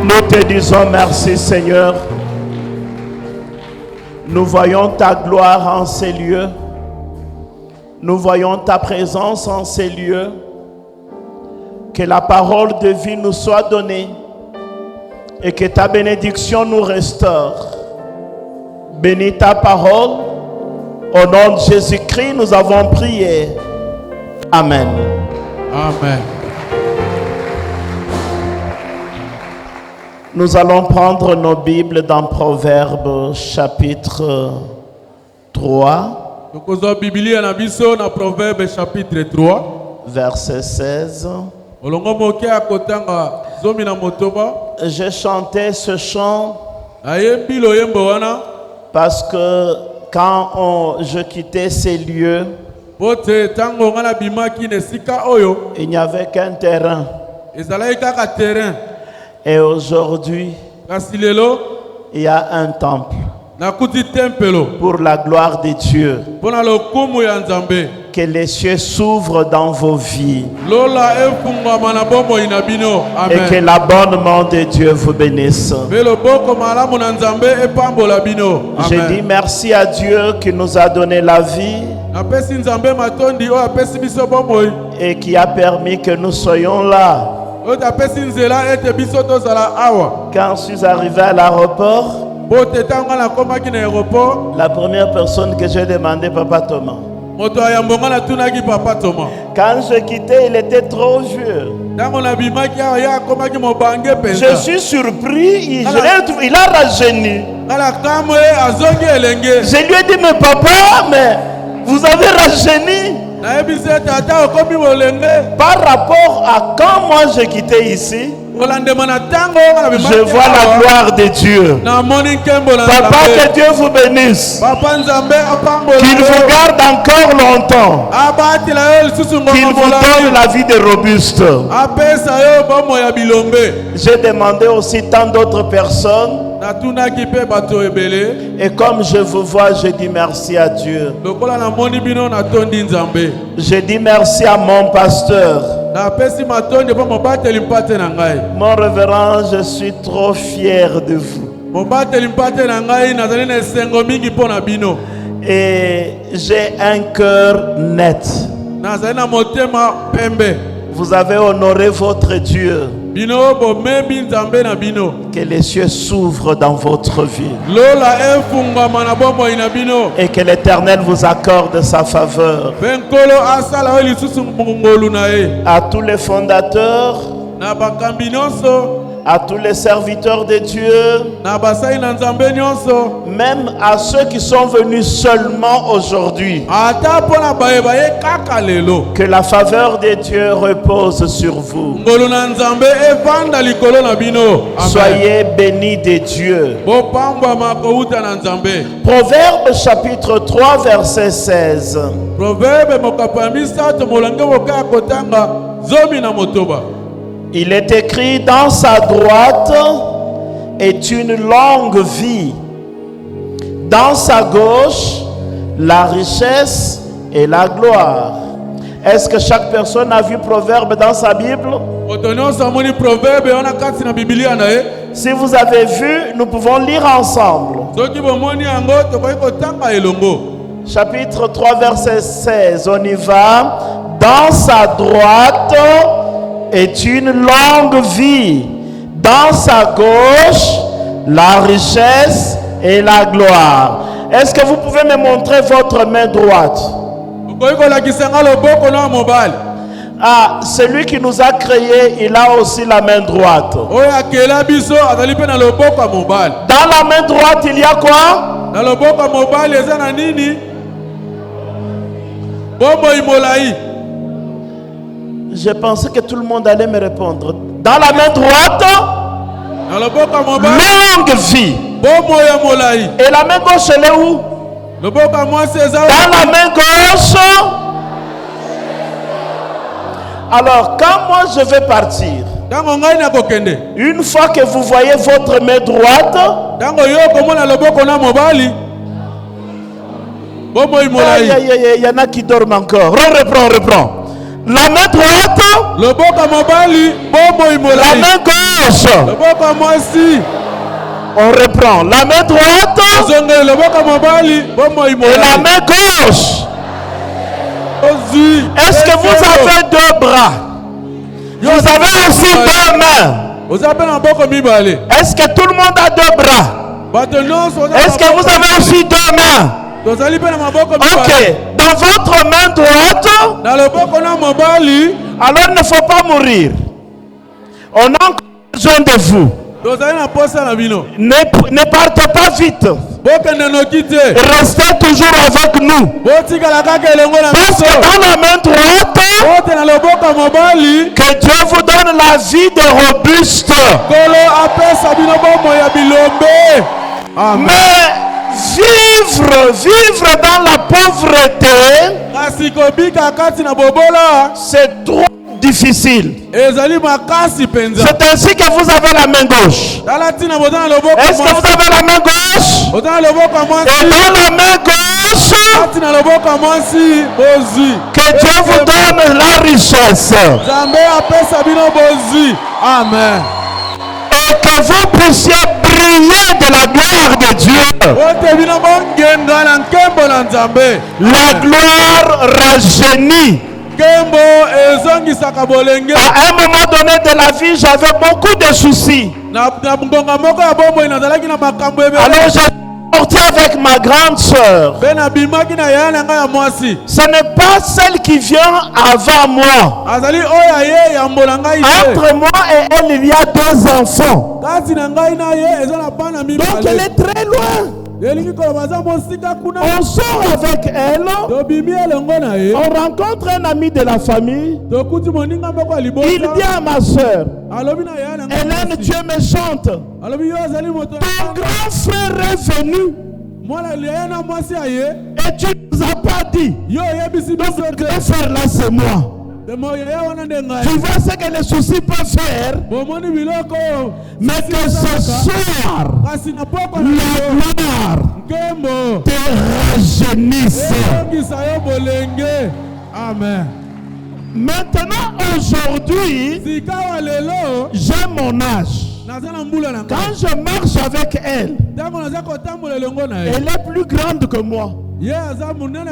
Nous te disons merci, Seigneur. Nous voyons ta gloire en ces lieux. Nous voyons ta présence en ces lieux. Que la parole de vie nous soit donnée et que ta bénédiction nous restaure. Bénis ta parole. Au nom de Jésus-Christ, nous avons prié. Amen. Amen. Nous allons prendre nos Bibles dans Proverbes chapitre 3. Proverbes chapitre 3. Verset 16. J'ai chanté ce chant parce que quand je quittais ces lieux, il n'y avait qu'un terrain. Et aujourd'hui, il y a un temple pour la gloire de Dieu. Que les cieux s'ouvrent dans vos vies. Et que l'abonnement de Dieu vous bénisse. Je dis merci à Dieu qui nous a donné la vie et qui a permis que nous soyons là. Quand je suis arrivé à l'aéroport, la première personne que j'ai demandé, Papa Thomas. Quand je quittais, il était trop vieux. Je suis surpris, il a rajeuni. Je lui ai dit, mais papa, mais vous avez rajeuni. Par rapport à quand moi j'ai quitté ici, je vois la gloire de Dieu. Papa, que Dieu vous bénisse. Qu'il vous garde encore longtemps. Qu'il vous donne la vie de robuste. J'ai demandé aussi tant d'autres personnes. Et comme je vous vois, je dis merci à Dieu. Je dis merci à mon pasteur. Mon révérend, je suis trop fier de vous. Et j'ai un cœur net. Vous avez honoré votre Dieu. Que les cieux s'ouvrent dans votre vie. Et que l'Éternel vous accorde sa faveur. À tous les fondateurs, à tous les serviteurs de Dieu, même à ceux qui sont venus seulement aujourd'hui. Que la faveur de Dieu repose sur vous. Soyez bénis de Dieu. Proverbe chapitre 3 verset 16. Il est écrit, dans sa droite est une longue vie. Dans sa gauche, la richesse et la gloire. Est-ce que chaque personne a vu Proverbe dans sa Bible? Si vous avez vu, nous pouvons lire ensemble. Chapitre 3, verset 16. On y va. Dans sa droite est une longue vie. Dans sa gauche, la richesse et la gloire. Est-ce que vous pouvez me montrer votre main droite? Ah, celui qui nous a créés, il a aussi la main droite. Dans la main droite, il y a quoi? Je pensais que tout le monde allait me répondre. Dans la main droite, longue vie. Et la main gauche, elle est où? Dans la main gauche. Alors, quand moi je vais partir, une fois que vous voyez votre main droite, il y en a qui dorment encore. On reprend. La main droite. Loboko mobali, bomo La imolai. main gauche. Loboko mwasi. On reprend. La main droite Zonge loboko mobali, bomo et imolai. la main gauche. Ozui. Est-ce que vous avez deux bras? Vous avez aussi deux mains. Vous avez un boko mibale. Est-ce que tout le monde a deux bras? Est-ce que vous avez aussi deux mains? Ok. Dans votre main droite, alors il ne faut pas mourir. On a encore besoin de vous. Ne partez pas vite. Restez toujours avec nous. Parce que dans la main droite, que Dieu vous donne la vie de robuste. Mais vivre dans la pauvreté, c'est trop difficile. C'est ainsi que vous avez la main gauche. Est-ce que vous avez la main gauche? Et dans la main gauche, que Dieu vous donne la richesse. Amen. Et que vous puissiez briller de la gloire de Dieu. La gloire rajeunit. À un moment donné de la vie, j'avais beaucoup de soucis. Alors j'ai sorti avec ma grande sœur. Ce n'est pas celle qui vient avant moi. Entre moi et elle, il y a deux enfants. Donc elle est très loin. On sort avec elle. On rencontre un ami de la famille. Il dit à ma soeur, Hélène, tu es méchante. Ton grand frère est venu. Et tu ne nous as pas dit. Donc, grand frère là, c'est moi. Tu vois ce que les soucis peuvent faire. Mais que ce soir, la gloire te rajeunisse. Amen. Maintenant, aujourd'hui, j'ai mon âge. Quand je marche avec elle, elle est plus grande que moi. Parce que la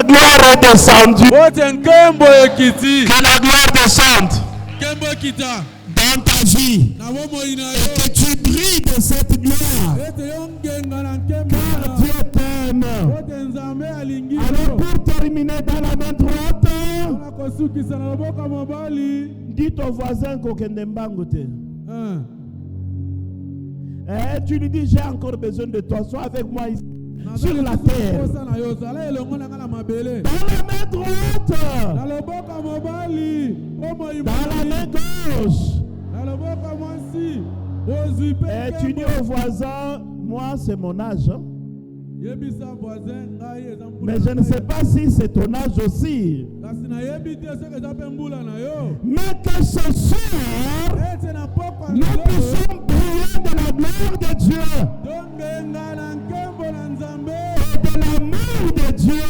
gloire est descendue. Que la gloire descende dans ta vie. Et que tu brilles de cette gloire. Car Dieu t'aime. Alors pour terminer dans la main droite, dis au voisin Kokendembangote. Tu lui dis, j'ai encore besoin de toi. Sois avec moi ici. Sur la terre. Dans la main droite. Dans la main gauche. Et tu dis au voisin, moi c'est mon âge. Hein? Mais je ne sais pas si c'est ton âge aussi. Mais que ce soir, nous puissions briller de la gloire de Dieu. Et de l'amour de Dieu.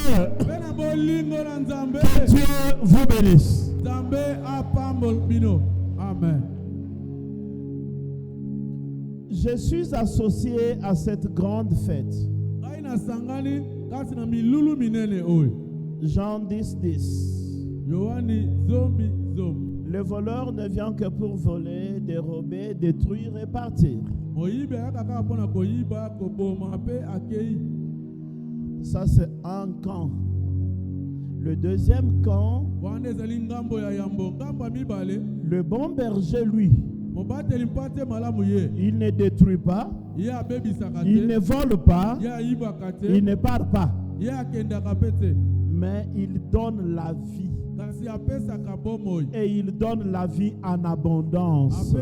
Que Dieu vous bénisse. Amen. Je suis associé à cette grande fête. Jean 10, 10. Le voleur ne vient que pour voler, dérober, détruire et partir. Ça, c'est un camp. Le deuxième camp, le bon berger, lui, il ne détruit pas, il ne vole pas, il ne part pas, mais il donne la vie. Et il donne la vie en abondance.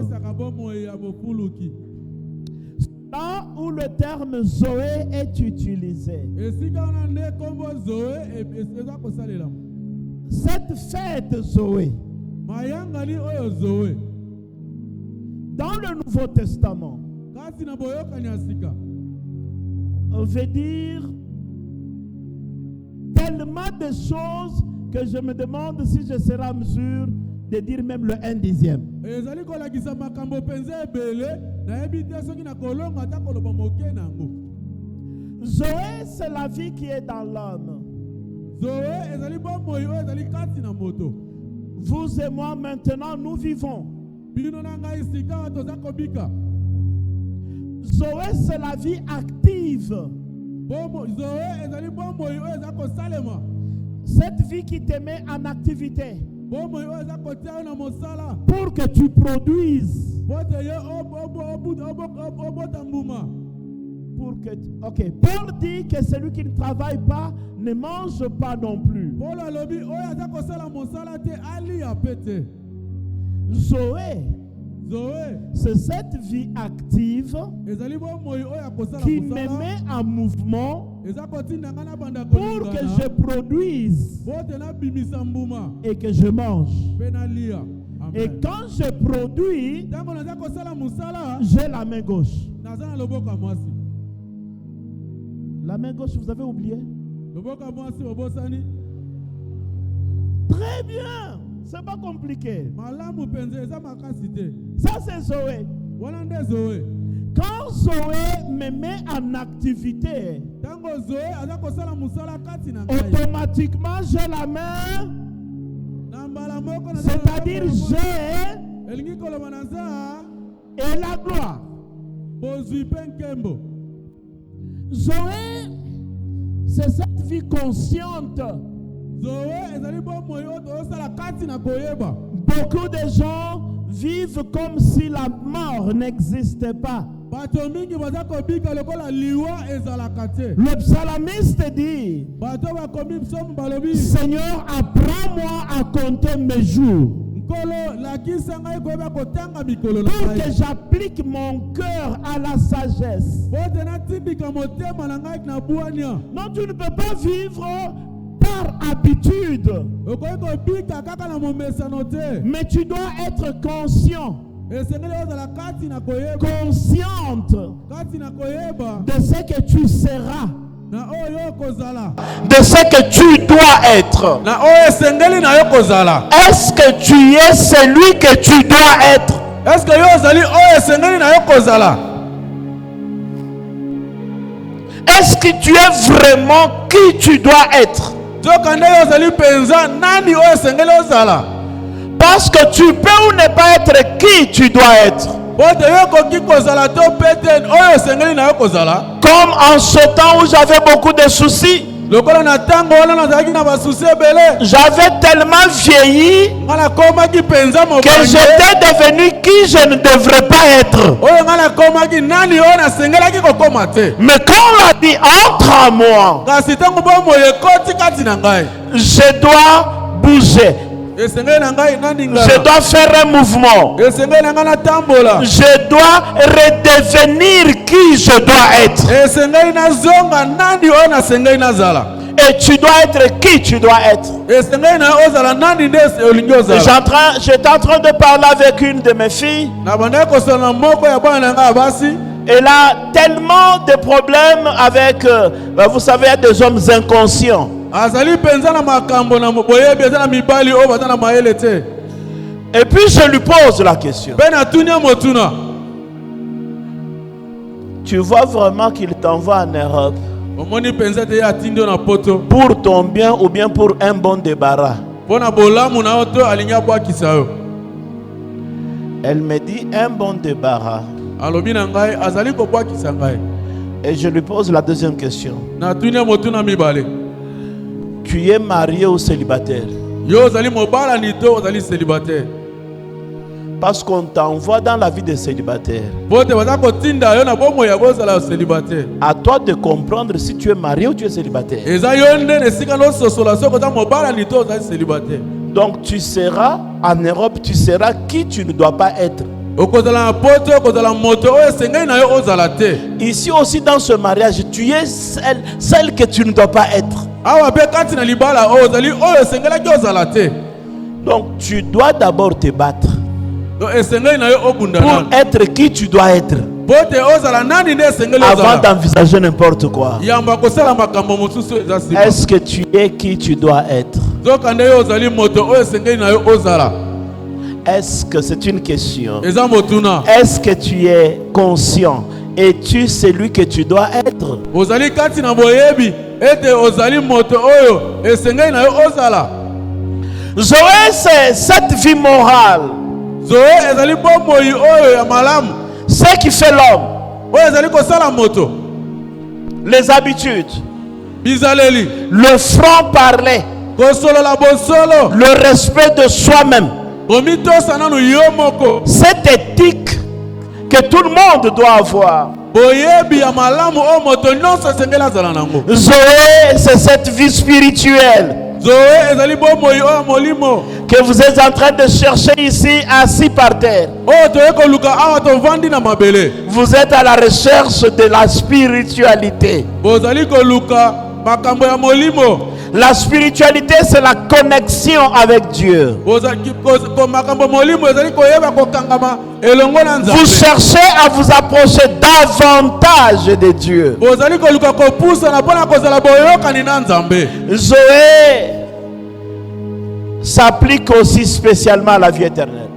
Là où le terme Zoé est utilisé, cette fête Zoé, dans le Nouveau Testament, on veut dire tellement de choses que je me demande si je serai en mesure de dire même le 1/10. Zoé, c'est la vie qui est dans l'homme. Vous et moi maintenant, nous vivons. Zoé, c'est la vie active. Cette vie qui te met en activité. Pour que tu produises. Ok. Paul dit que celui qui ne travaille pas ne mange pas non plus. Zoé, c'est cette vie active qui me met en mouvement pour que je produise et que je mange. Et quand je produis, j'ai la main gauche. La main gauche, vous avez oublié? Très bien. C'est pas compliqué. Ça, c'est Zoé. Quand Zoé me met en activité, automatiquement, j'ai la main. C'est-à-dire, j'ai et la gloire. Zoé, c'est cette vie consciente. Beaucoup de gens vivent comme si la mort n'existait pas. Le psalmiste dit: Seigneur, apprends-moi à compter mes jours, pour que j'applique mon cœur à la sagesse. Non, tu ne peux pas vivre par habitude, mais tu dois être consciient, consciente de ce que tu seras, de ce que tu dois être. Est-ce que tu es celui que tu dois être? Est-ce que tu es vraiment qui tu dois être? Parce que tu peux ou ne pas être qui tu dois être. Comme en ce temps où j'avais beaucoup de soucis, j'avais tellement vieilli que j'étais devenu qui je ne devrais pas être. Mais quand on a dit entre en moi, je dois bouger. Je dois faire un mouvement. Je dois redevenir qui je dois être. Et tu dois être qui tu dois être. J'étais en train de parler avec une de mes filles. Elle a tellement de problèmes avec, vous savez, des hommes inconscients. Et puis je lui pose la question: tu vois vraiment qu'il t'envoie en Europe pour ton bien ou bien pour un bon débarras? Elle me dit un bon débarras. Et je lui pose la deuxième question: tu es marié ou célibataire? Parce qu'on t'envoie dans la vie de célibataire. À toi de comprendre si tu es marié ou tu es célibataire. Donc tu seras en Europe, tu seras qui tu ne dois pas être. Ici aussi dans ce mariage, tu es celle que tu ne dois pas être. Donc tu dois d'abord te battre pour être qui tu dois être, avant d'envisager n'importe quoi. Est-ce que tu es qui tu dois être? Est-ce que c'est une question? eza motuna Est-ce que tu es conscient? Es-tu celui que tu dois être? ozali kati na boyebi ete ozali moto oyo esengeli na yo ozala Zoé, c'est cette vie morale. zoe ezali bomoi oyo ya malamu Ce qui fait l'homme. oyo ezali kosala moto Les habitudes. bizaleli Le franc-parler. kosolola bosolo Le respect de soi-même. komitosa nanu yo moko Cette éthique que tout le monde doit avoir. boyebi ya malamu oyo moto nyonso esengeli azala nango Zoé, c'est cette vie spirituelle zoe ezali bomoi oyo molimo que vous êtes en train de chercher ici, assis par terre. oyo toye koluka awa tovandi na mabele Vous êtes à la recherche de la spiritualité. bozali koluka makambo ya molimo La spiritualité, c'est la connexion avec Dieu. makambo molimo ezali koyeba kokangama elongo na Vous nzambe cherchez à vous approcher davantage de Dieu. bozali koluka kopusana mpona kozala boyokani na nzambe Zoé s'applique aussi spécialement à la vie éternelle.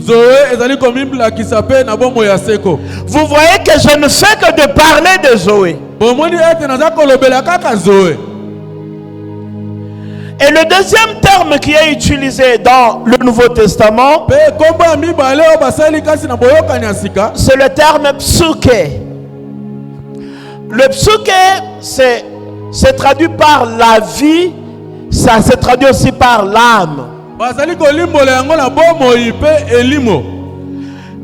zoe ezali komimbilakisa mpe na bomoi ya seko Vous voyez que je ne fais que de parler de Zoé. bomoni ete naza kolobela kaka zoe Et le deuxième terme qui est utilisé dans le Nouveau Testament, mpe kombo ya mibale oyo basali kasi na boyokani ya sika c'est le terme psuké. Le psuké, c'est traduit par la vie, ça se traduit aussi par l'âme. bazali kolimbola yango na bomoi mpe elimo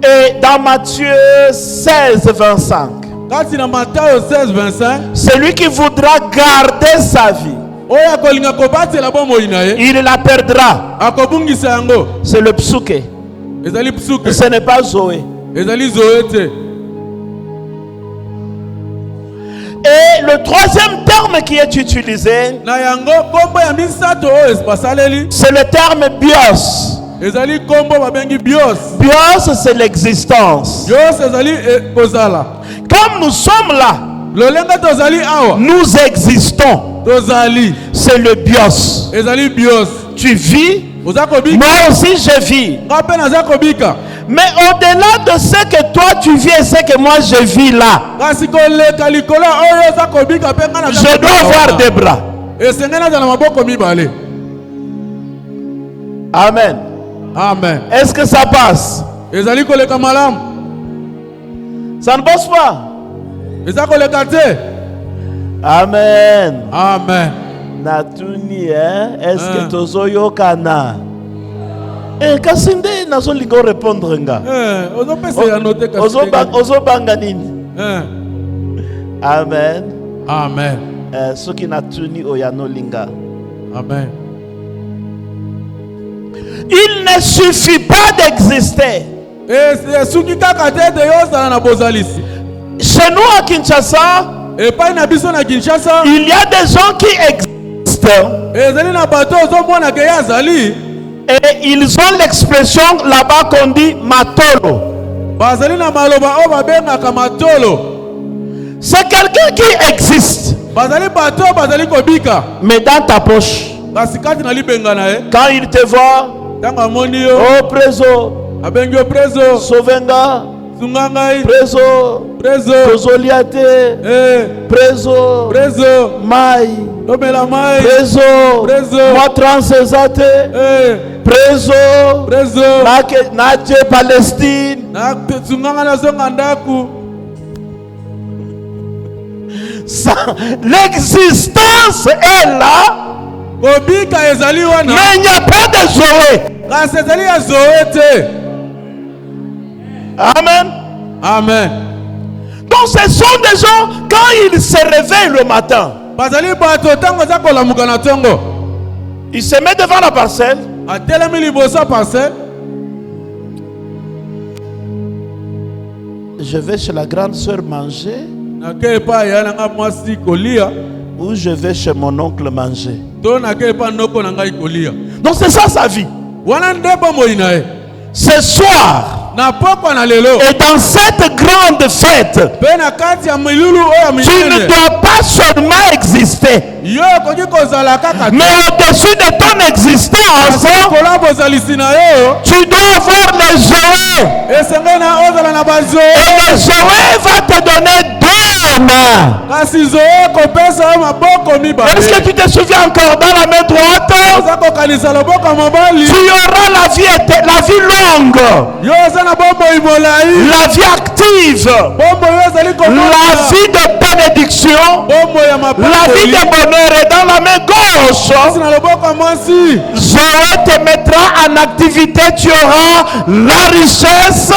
Et dans Matthieu 16, 25, kati na matayo 16:25 celui qui voudra garder sa vie, oyo akolinga kobatela bomoi na ye il la perdra. akobungisa yango C'est le psuké. ezali psuke Ce n'est pas Zoé. ezali zoe te Et le troisième terme qui est utilisé, na yango kombo ya misato oyo basaleli c'est le terme bios. ezali kombo babengi bios Bios, c'est l'existence. bios ezali kozala Comme nous sommes là, lolenga tozali awa nous existons. tozali C'est le bios. ezali bios Tu vis, oza kobika moi aussi je vis. nga mpe naza kobika Mais au-delà de ce que toi tu vis et ce que moi je vis là, kasi koleka likolo oyo oza kobika mpe nga je dois avoir des bras. esengeli azala maboko mibale Amen. amen Est-ce que ça passe? ezali koleka malamu Ça ne passe pas. eza koleka te Amen. amen Natuni, hein? Est-ce que tozo yokana? Kasi nde nazolinga répondre nga. ozopesa ya note kasi Ozobanga nini? Amen. amen Soki natuni oyano linga. amen Il ne suffit pas d'exister. esuki kaka te ete yo ozala na bozalisi Chez nous à Kinshasa, epai na biso na kinshasa il y a des gens qui existent ezali na bato ozomonaka ye azali et ils ont l'expression là-bas qu'on dit matolo. bazali na maloba oyo babengaka matolo C'est quelqu'un qui existe, bazali bato oyo bazali kobika mais dans ta poche. kasi kati na libenga na ye Quand il te voit, ntango amoni yo oh preso, abengi yo prezo sauvenga, sunga ngai preso, prezo kozoliate, preso, prezo mai, tomela mai preso, Preso. moi transezate, preso, prezo naje Palestine. sunganga nazonga ndaku L'existence est là, kobika ezali wana mais il n'y a pas de Zoé. kasi ezali ya zoe te Amen. amen Donc ce sont des gens, quand ils se réveillent le matin, bazali bato ntango aza kolamuka na ntongo ils se mettent devant la parcelle, atelemi liboso parce je vais chez la grande sœur manger, nake epai ya nanga mwasi kolia ou je vais chez mon oncle manger. to nake epai noko na ngai kolia Donc c'est ça sa vie. wana nde bomoi na ye Ce soir, na pokwa na lelo Et dans cette grande fête, pe na kati ya milulu oyo tu ne minene dois pas seulement exister, yo okoki kozala kaka mais au-dessus de ton existence, kola bozalisi na yo tu dois avoir les Zoé. esengeli na ozala na Et bazoe le Zoé va te donner 2 mains. kasi zoe kopesa yo maboko mibale Est-ce que tu te souviens encore dans la main droite? oza kokanisa loboko ya mobali Tu auras la vie longue, yo oza na bomoi molai la vie active, bomoi oyo ezali la komona vie de bénédiction, bomoi ya la vie mapakoli de bonheur. Et dans la main gauche, kasi na loboko ya mwasi Zoé te mettra en activité. Tu auras la richesse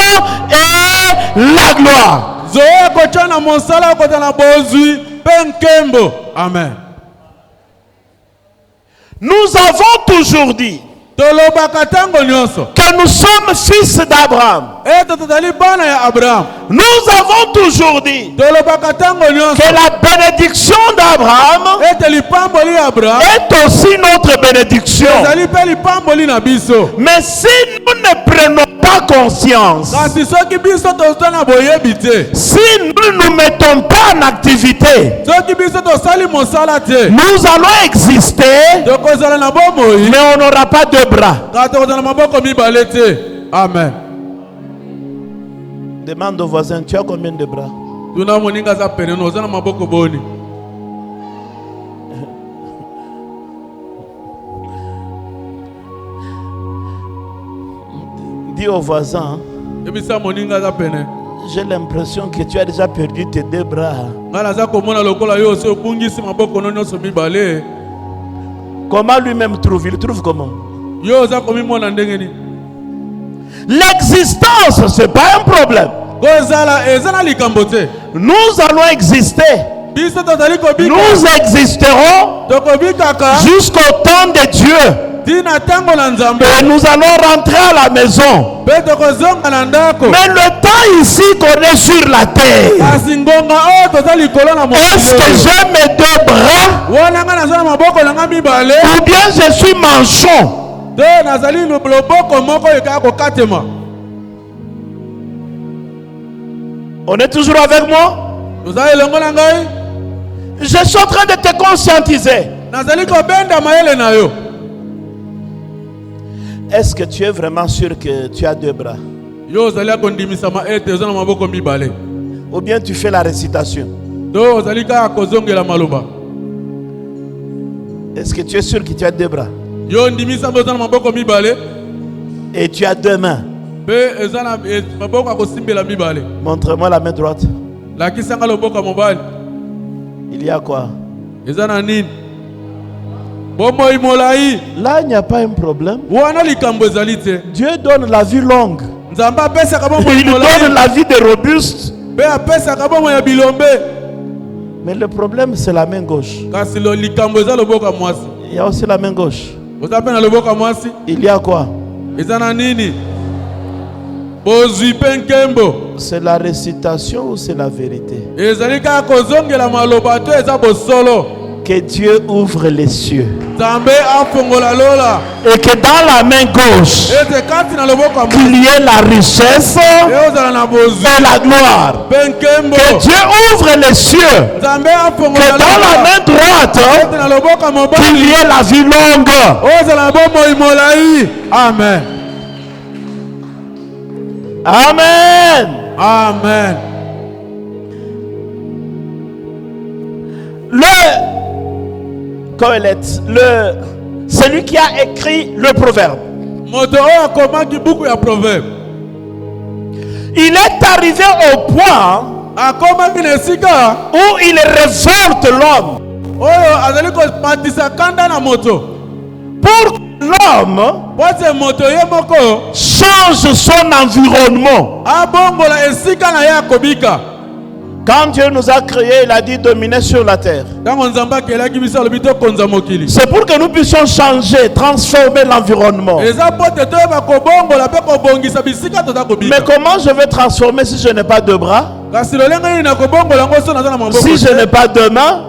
et la gloire. zoe ekotya na mosala ekota na bozwi mpe nkembo amen. Nous avons toujours dit tolobaka ntango nyonso que nous sommes fils d'Abraham. ete tozali bana ya abrahamu Nous avons toujours dit tolobaka ntango nyonso que la bénédiction d'Abraham ete lipamboli ya abrahamu est aussi notre bénédiction. ezali mpe lipamboli na biso. Mais si nous ne prenons pas conscience, kasi soki biso toza na boyebi te si nous ne nous mettons pas en activité, soki biso tosali mosala te nous allons exister, tokozala na bomoi mais on n'aura pas de bras. kaka tokozala na maboko mibale te. Amen. Demande au voisin, tu as combien de bras? tuna moninga aza pene no oza na maboko boni. Dis au voisin, ebisa moninga aza pene j'ai l'impression que tu as déjà perdu tes 2 bras. ngai naza komona lokola yo osi obungisi maboko no nyonso mibale. Comment lui-même trouve? Il trouve comment? yo oza komimona ndenge nini? L'existence, ce n'est pas un problème. kozala eza na likambo te. Nous allons exister. biso tozali kobika Nous existerons tokobikaka jusqu'au temps de Dieu. tina ntango na nzambe Et nous allons rentrer à la maison. mpe tokozonga na ndako. Mais le temps ici qu'on est sur la terre, kasi ngonga oyo toza likolo na est-ce que j'ai mes 2 bras wana ngai naza na maboko na ngai mibale ou bien je suis manchon? te nazali loboko moko oyo ekaka kokatema. On est toujours avec moi? tozali elongo na ngai Je suis en train de te conscientiser. nazali kobenda mayele na yo. Est-ce que tu es vraiment sûr que tu as 2 bras? yo ozali akondimisama ete oza na maboko mibale Ou bien tu fais la récitation? to ozali kaka kozongela maloba. Est-ce que tu es sûr que tu as 2 bras? yo ndimisama oza na maboko mibale Et tu as 2 mains? mpe eza na maboko akosimbela mibale. Montre-moi la main droite. lakisanga loboko ya mobali Il y a quoi? eza na nini? bomoi molai Là, il n'y a pas un problème. wana likambo ezali te. Dieu donne la vie longue. nzambe apesaka bomoi Il donne molai la vie de robuste. mpe apesaka bomoi ya bilombe. Mais le problème, c'est la main gauche. kasi likambo eza loboko ya mwasi. Il y a aussi la main gauche. oza mpe na loboko ya mwasi Il y a quoi? eza na nini? bozwi mpe nkembo. C'est la récitation ou c'est la vérité? ezali kaka kozongela maloba to eza bosolo. Que Dieu ouvre les cieux. nzambe afongola lola Et que dans la main gauche, ete kati na loboko ya mwasi qu'il y ait la richesse ozala na bozwi et la gloire. mpe nkembo. Que Dieu ouvre les cieux. nzambe Que afongola dans la lola main droite, ete na loboko ya qu'il mobali y ait la vie longue. ozala na bomoi molai. Amen. Amen. Amen. Celui qui a écrit le proverbe, moto oyo akomaki buku ya proverbe il est arrivé au point akomaki na esika où il révolte l'homme oyo azali komatisa kanda na moto pour que l'homme po ete moto ye moko change son environnement. abongola esika na ye akobika. Quand Dieu nous a créés, il a dit dominer sur la terre. ntango nzambe akelaki biso alobi tokonza mokili. C'est pour que nous puissions changer, transformer l'environnement. eza po te toyeba kobongola mpe kobongisa bisika toza Mais kobika. comment je vais transformer si je n'ai pas de bras? Si je n'ai pas de main,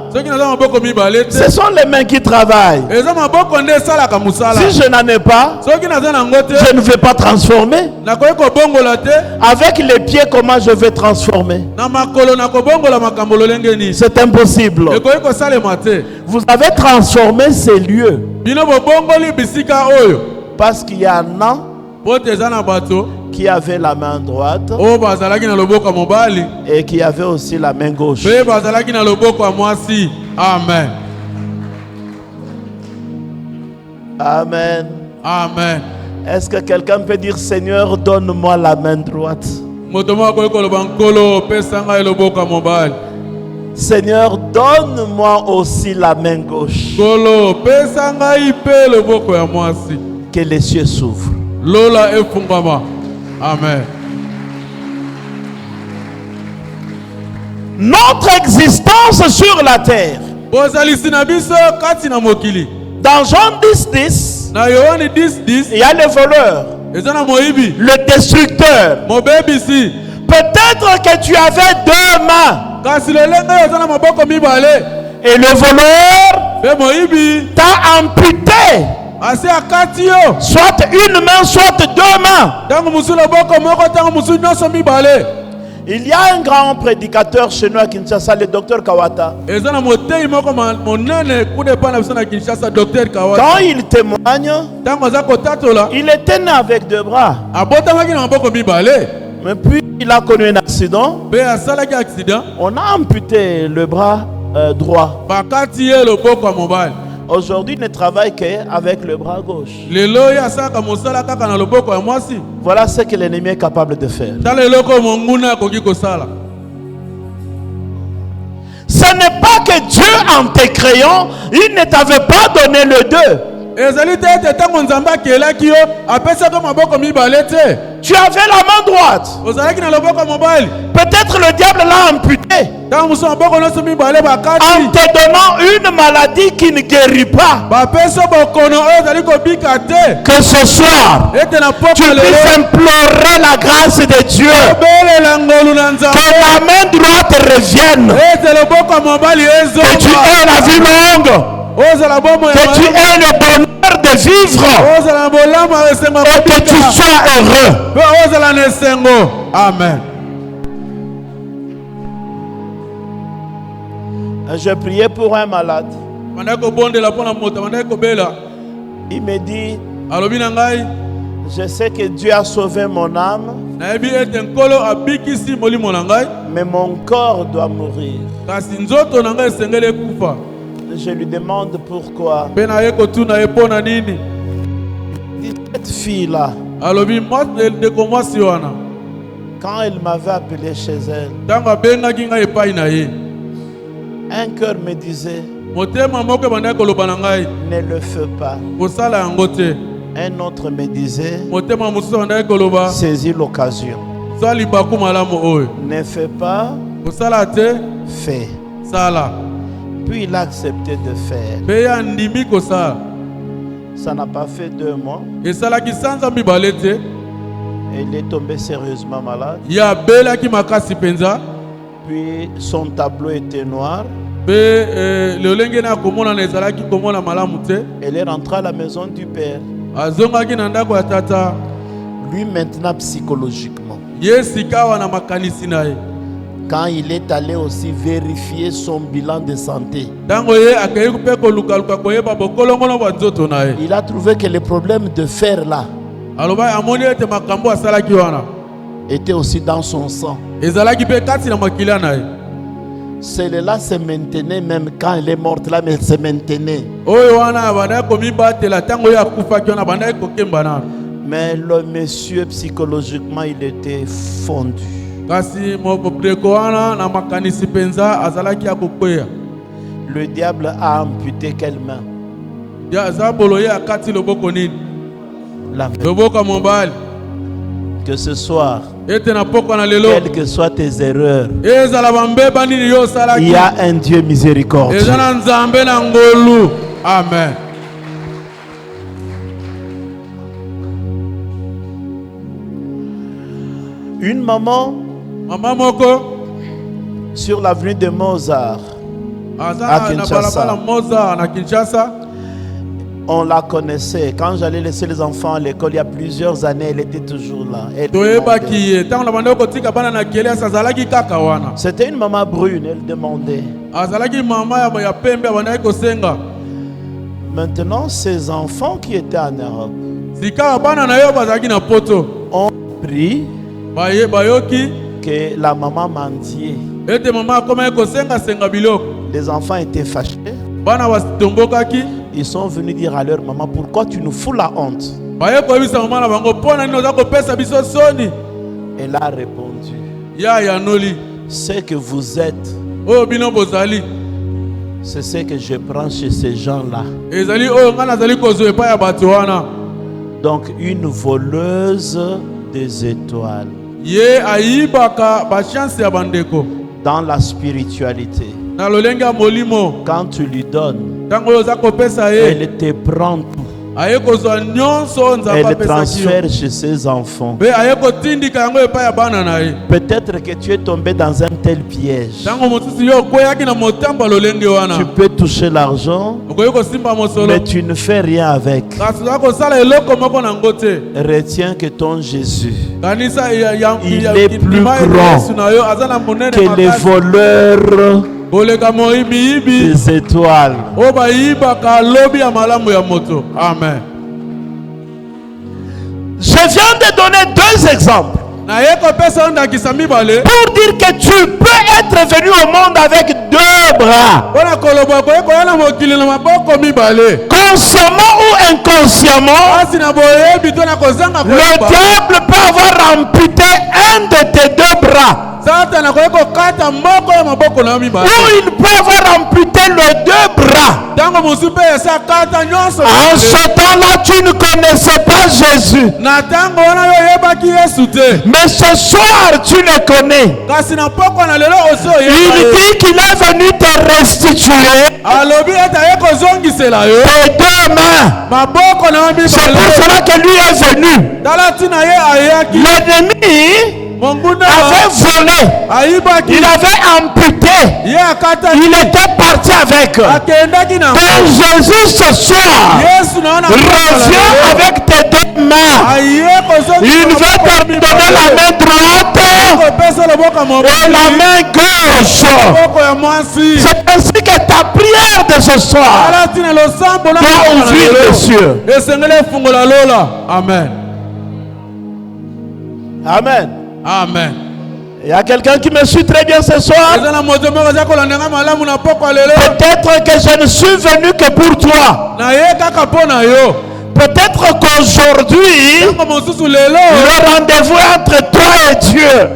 ce sont les mains qui travaillent. Si je n'en ai pas, je ne vais pas transformer. Avec les pieds, comment je vais transformer? C'est impossible. Vous avez transformé ces lieux. Parce qu'il y en a qui avait la main droite et qui avait aussi la main gauche. Amen. Amen. Amen. Est-ce que quelqu'un peut dire, Seigneur, donne-moi la main droite? Seigneur, donne-moi aussi la main gauche. Que les cieux s'ouvrent. Amen. Notre existence sur la terre. Dans Jean 10:10, il y a le voleur, le destructeur. Peut-être que tu avais deux mains. Et le voleur t'a amputé. Soit une main, soit deux mains. Il y a un grand prédicateur chez nous à Kinshasa, le docteur Kawata. Quand il témoigne, il était né avec deux bras. Mais puis il a connu un accident. On a amputé le bras droit. Aujourd'hui, il ne travaille qu'avec le bras gauche. Voilà ce que l'ennemi est capable de faire. Ce n'est pas que Dieu, en te créant, il ne t'avait pas donné le deux. Tu avais la main droite. Peut-être le diable l'a amputé en te donnant une maladie qui ne guérit pas. Que ce soir, tu puisses implorer la grâce de Dieu. Que la main droite revienne. Que tu aies la vie longue. Que tu aies le bonheur de vivre. Et que tu sois heureux. Amen. Je priais pour un malade. Il me dit, je sais que Dieu a sauvé mon âme, mais mon corps doit mourir. Je lui demande pourquoi. Cette fille-là, quand elle m'avait appelé chez elle, un cœur me disait, ne le fais pas. Un autre me disait, saisis l'occasion. Ne fais pas, fais. Puis il a accepté de faire. Ça n'a pas fait 2 mois. Il est tombé sérieusement malade. Puis son tableau était noir. Elle est rentrée à la maison du père. Lui maintenant psychologiquement. Quand il est allé aussi vérifier son bilan de santé, il a trouvé que le problème de fer là était aussi dans son sang. Celle-là se maintenait même quand elle est morte là, mais elle se maintenait. Mais le monsieur psychologiquement il était fondu. Le diable a amputé quelle main? La main. Que ce soir, quelles que soient tes erreurs, il y a un Dieu miséricordieux. Amen. Une maman sur l'avenue de Mozart à Kinshasa. On la connaissait. Quand j'allais laisser les enfants à l'école il y a plusieurs années, elle était toujours là. C'était une maman brune, elle demandait. Maintenant, ces enfants qui étaient en Europe ont pris que la maman mendiait. Les enfants étaient fâchés. Ils sont venus dire à leur maman, pourquoi tu nous fous la honte? Elle a répondu, ce que vous êtes, c'est ce que je prends chez ces gens-là. Donc une voleuse des étoiles. Dans la spiritualité, quand tu lui donnes, elle te prend tout. Elle transfère chez ses enfants. Peut-être que tu es tombé dans un tel piège. Tu peux toucher l'argent, mais tu ne fais rien avec. Retiens que ton Jésus, il est plus grand que les voleurs des étoiles. Amen. Je viens de donner deux exemples pour dire que tu peux être venu au monde avec deux bras. Consciemment ou inconsciemment, le diable peut avoir amputé un de tes deux bras. Ou il peut avoir amputé les deux bras. En ce temps-là, tu ne connaissais pas Jésus. Mais ce soir, tu le connais. Il dit qu'il est venu te restituer tes deux mains. C'est pour cela que lui est venu. L'ennemi avait volé, il avait amputé, il était parti avec. Donc Jésus ce soir revient avec tes deux mains. Il veut te donner la main droite et la main gauche. C'est ainsi que ta prière de ce soir doit ouvrir les cieux. Amen. Amen. Amen. Il y a quelqu'un qui me suit très bien ce soir. Peut-être que je ne suis venu que pour toi. Peut-être qu'aujourd'hui, le rendez-vous est entre toi et Dieu.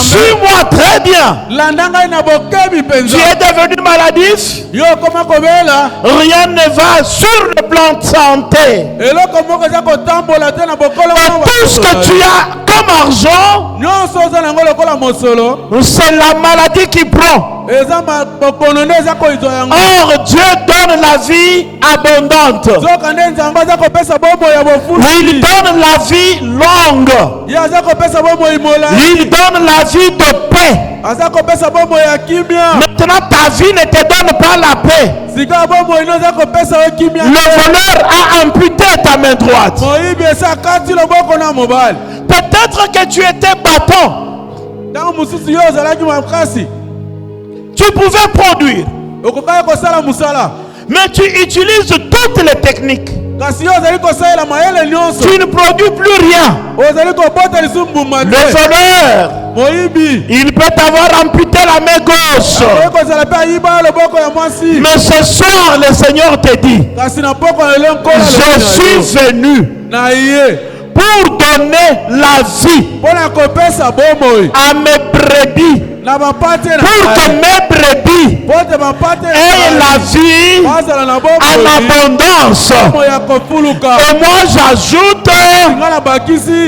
Suis-moi très bien. Tu es devenu maladif. Rien ne va sur le plan de santé. Et tout ce que tu as comme argent, c'est la maladie qui prend. Or, Dieu donne la vie abondante. Il donne la vie longue. Il donne la vie de paix. Maintenant, ta vie ne te donne pas la paix. Le voleur a amputé ta main droite. Peut-être que tu étais battant. Tu pouvais produire, mais tu utilises toutes les techniques. Tu ne produis plus rien. Le voleur, il peut t'avoir amputé la main gauche. Mais ce soir, le Seigneur te dit, je suis venu pour donner la vie à mes brebis, pour que mes brebis aient la vie en abondance. Et moi j'ajoute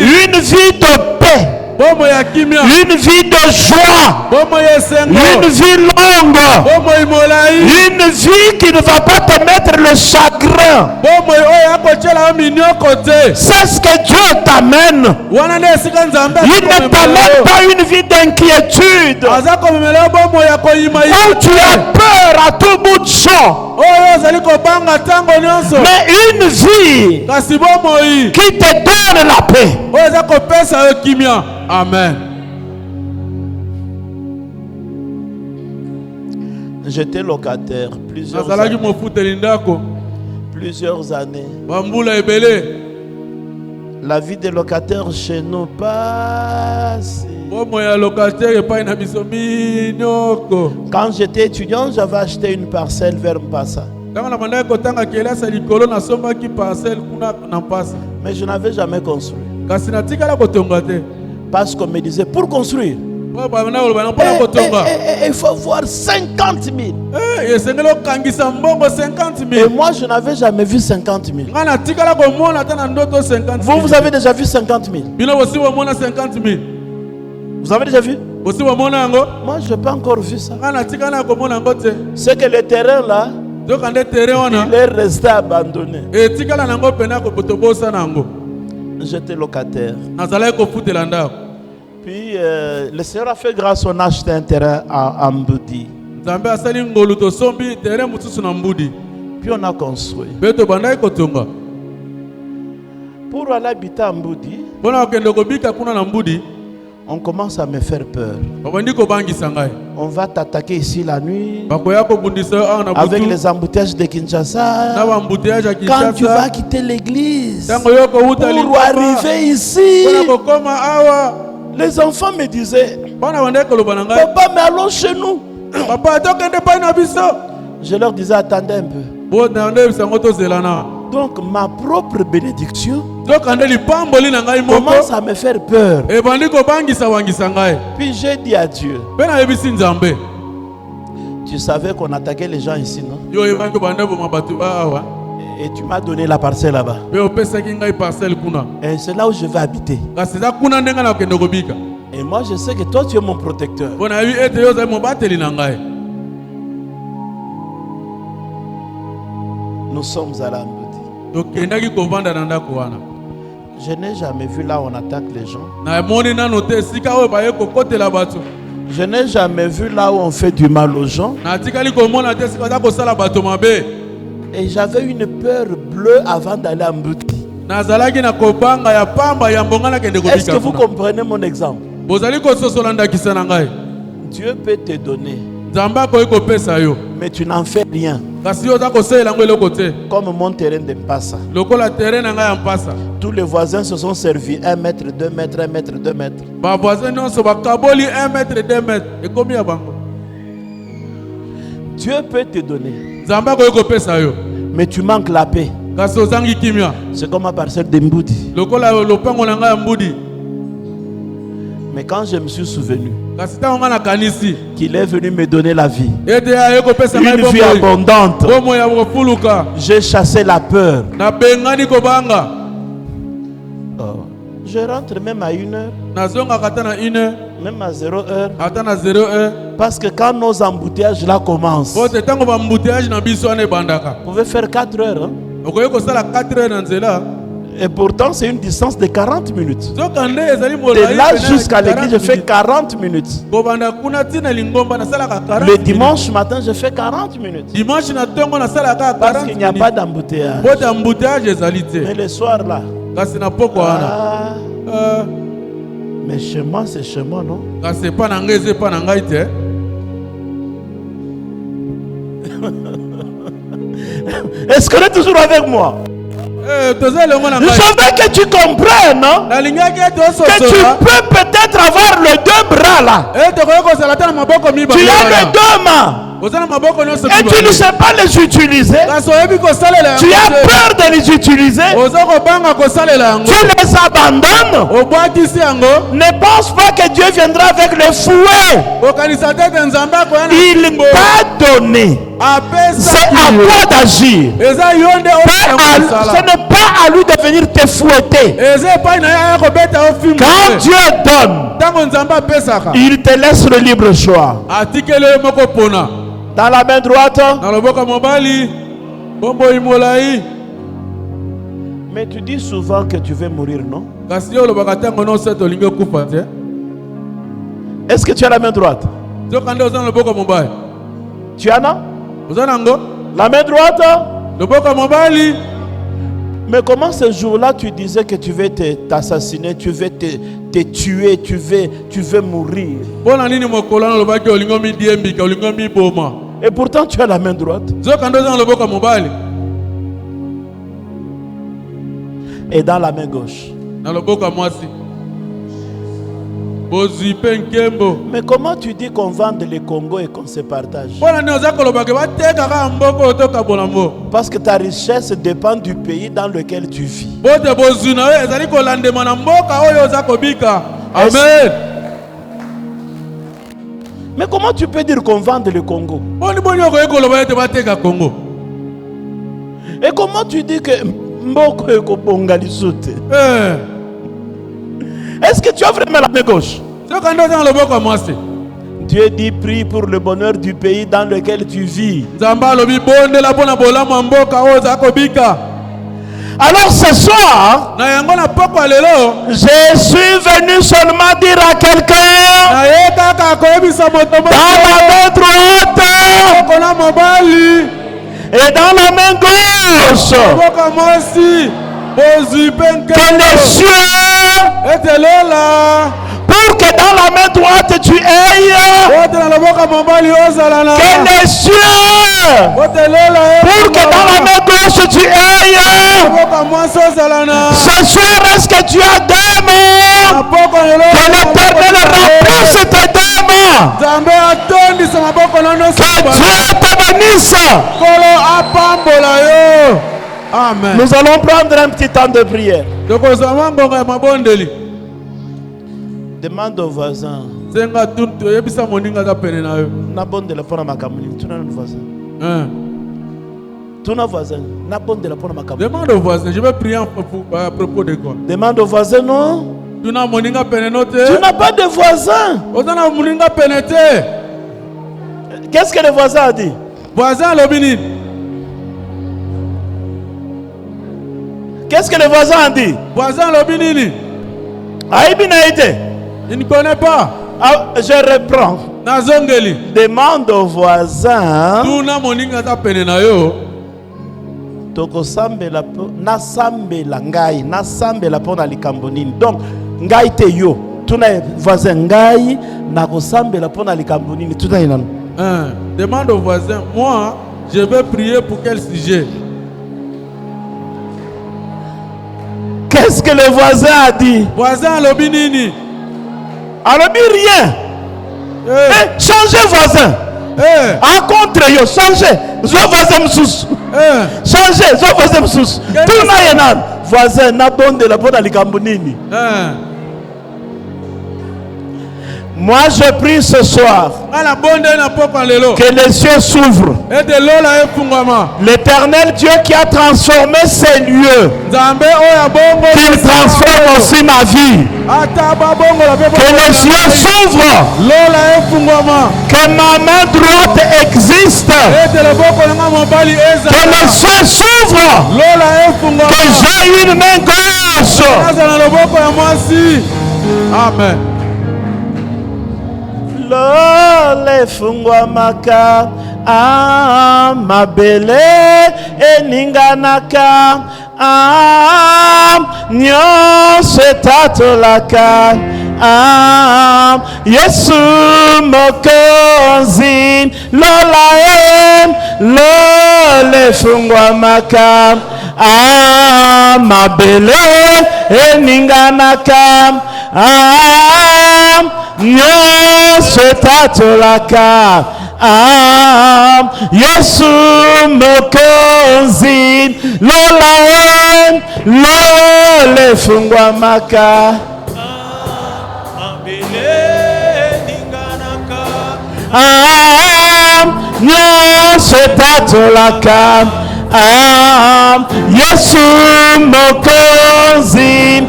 une vie de paix. Bomo ya kimia. Une vie de joie. Bomo ya sengo. Une vie longue. Bomo imolai. Une vie qui ne va pas te mettre le chagrin. Bomo oya kochela minyoko te. C'est ce que Dieu t'amène. Wana ne sika nzambe. Il ne t'amène pas une vie d'inquiétude. Azako memela bomo ya koyima. Où tu as peur à tout bout de champ. Oyo zali ko banga tango nyonso. Mais une vie Kasi bomo yi. qui te donne la paix. Oyo zako pesa yo kimia. Amen. J'étais locataire plusieurs années. La vie des locataires chez nous passe. Quand j'étais étudiant, j'avais acheté une parcelle vers Mpassa. Mais je n'avais jamais construit. Parce qu'on me disait, pour construire, il faut voir 50 000. Et moi, je n'avais jamais vu 50 000. Vous avez déjà vu 50 000? Vous avez déjà vu? Moi, je n'ai pas encore vu ça. C'est que le terrain là, il est resté abandonné. J'étais locataire. Puis le Seigneur a fait grâce, on a acheté un terrain à Mboudi. Puis on a construit. Pour aller habiter à Mboudi, on commence à me faire peur. On va t'attaquer ici la nuit avec les embouteillages de Kinshasa. Quand tu vas quitter l'église pour arriver ici, les enfants me disaient, papa, mais allons chez nous. Je leur disais, attendez un peu. Donc ma propre bénédiction commence à me faire peur. Puis j'ai dit à Dieu, tu savais qu'on attaquait les gens ici, non? Et tu m'as donné la parcelle là-bas. Et c'est là où je vais habiter. Et moi je sais que toi tu es mon protecteur. Nous sommes à la Mboudi. Je n'ai jamais vu là où on attaque les gens. Je n'ai jamais vu là où on fait du mal aux gens. Et j'avais une peur bleue avant d'aller à Mboudi. Est-ce que vous comprenez mon exemple? Dieu peut te donner, mais tu n'en fais rien. Comme mon terrain de Mpassa. Tous les voisins se sont servis 1 mètre, 2 mètres, 1 mètre, 2 mètres. Dieu peut te donner, mais tu manques la paix. C'est comme ma parcelle de Mboudi. Mais quand je me suis souvenu qu'il est venu me donner la vie, une vie abondante, j'ai chassé la peur. Je rentre même à 1h, même à 0h, parce que quand nos embouteillages là commencent, vous pouvez faire 4 heures. Hein? Et pourtant, c'est une distance de 40 minutes. De là jusqu'à l'église, je fais 40 minutes. Le dimanche matin, je fais 40 minutes. Parce qu'il n'y a pas d'embouteillage. Mais le soir là, mais chez moi, c'est chez moi, non? Est-ce que tu es toujours avec moi? Je veux que tu comprennes, hein, que tu peux peut-être avoir les 2 bras là. Tu as les 2 mains. Et tu ne sais pas les utiliser. Tu as peur de les utiliser. Tu les abandonnes. Ne pense pas que Dieu viendra avec le fouet. Il t'a donné. C'est à toi d'agir. Ce n'est pas à lui de venir te fouetter. Quand Dieu donne, il te laisse le libre choix. Dans la main droite. Mais tu dis souvent que tu veux mourir, non? Est-ce que tu as la main droite? Tu en as? La main droite? Mais comment ce jour-là tu disais que tu veux t'assassiner, tu veux te tuer, tu veux mourir? Et pourtant tu as la main droite. Et dans la main gauche. Mais comment tu dis qu'on vende les Congo et qu'on se partage? Parce que ta richesse dépend du pays dans lequel tu vis. Amen. Mais comment tu peux dire qu'on vende le Congo? Et comment tu dis que Mboko Ekobonga Lisute? Est-ce que tu as vraiment la main gauche? Dieu dit prie pour le bonheur du pays dans lequel tu vis. Alors ce soir, je suis venu seulement dire à quelqu'un, dans la main droite et dans la main gauche, que les cieux, pour que dans la main droite tu ailles, que les cieux, pour que dans la main gauche tu ailles. Ce soir, est-ce que tu as deux mains? Que l'Éternel remplisse tes deux mains. Que Dieu te bénisse. Amen. Nous allons prendre un petit temps de prière. Demande au voisin. Demande au voisin, je vais prier à propos de quoi? Demande au voisin, non? Tu n'as pas de voisin. Qu'est-ce que le voisin a dit? Qu'est-ce que le voisin a dit? Il ne connaît pas. Je reprends. Demande au voisin. Nasambela ngai, nasambela pona likambo nini. Donc ngai te yo. Tuna voisin ngai nakosambela pona likambo nini. Tuna inano. Demande au voisin, moi, je vais prier pour quel sujet? Qu'est-ce que le voisin a dit? Voisin l'obinini. Alobi rien. Changez voisin. En contre yo, changez. Zo voisin msous. Changez, zo voisin msous. Tout na yenan. Voisin na bonde la pona likambo nini. Moi je prie ce soir que les cieux s'ouvrent. L'Éternel Dieu qui a transformé ces lieux, qu'il transforme aussi ma vie. Que les cieux s'ouvrent. Que ma main droite existe. Que les cieux s'ouvrent. Que j'ai une main gauche. Amen. Lole fungwa maka mabele eninganaka nyonso etatolaka Yesu mokonzi lole fungwa maka mabele eninganaka nyonso etatolaka Yesu mokonzi lole fungwa maka nyonso etatolaka Yesu mokonzi